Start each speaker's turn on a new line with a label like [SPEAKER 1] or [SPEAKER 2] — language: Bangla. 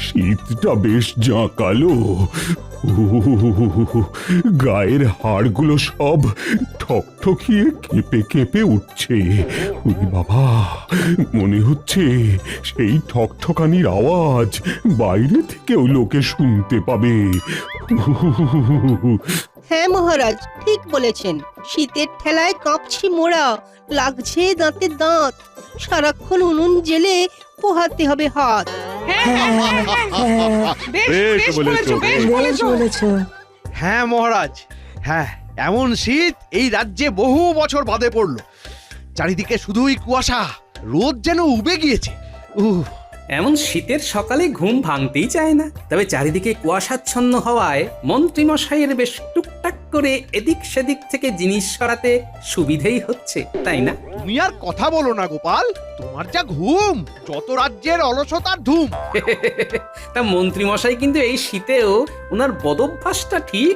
[SPEAKER 1] শীতটা বেশ জাঁকালো। গায়ের হাড়গুলো সব ঠকঠকিয়ে কেঁপে কেঁপে উঠছে। ওরে বাবা, মনে হচ্ছে সেই ঠকঠকানির আওয়াজ বাইরে থেকেও লোকে শুনতে পাবে।
[SPEAKER 2] হ্যাঁ মহারাজ, ঠিক বলেছেন। শীতের ঠেলায় কাঁপছি মোরা, লাগছে দাঁতে দাঁত। সারাক্ষণ উনুন জেলে পোহাতে হবে হাত।
[SPEAKER 3] বেশ বলেছো, বেশ
[SPEAKER 4] বলেছো।
[SPEAKER 3] হ্যাঁ মহারাজ, হ্যাঁ, এমন শীত এই রাজ্যে বহু বছর বাদে পড়লো। চারিদিকে শুধুই কুয়াশা, রোদ যেন উবে গিয়েছে।
[SPEAKER 5] এমন শীতের সকালে ঘুম ভাঙতেই চায় না। তবে চারিদিকে কুয়াশাচ্ছন্ন হওয়ায় মন্ত্রীমশাইয়ের বেশ টুকটাক করে এদিক সেদিক থেকে জিনিস সরাতে সুবিধেই হচ্ছে, তাই না?
[SPEAKER 3] তুমি আর কথা বলো না গোপাল, তোমার যা ঘুম, যত রাজ্যের অলসতার ধুম।
[SPEAKER 5] তা মন্ত্রীমশাই কিন্তু এই শীতেও ওনার বদভ্যাসটা ঠিক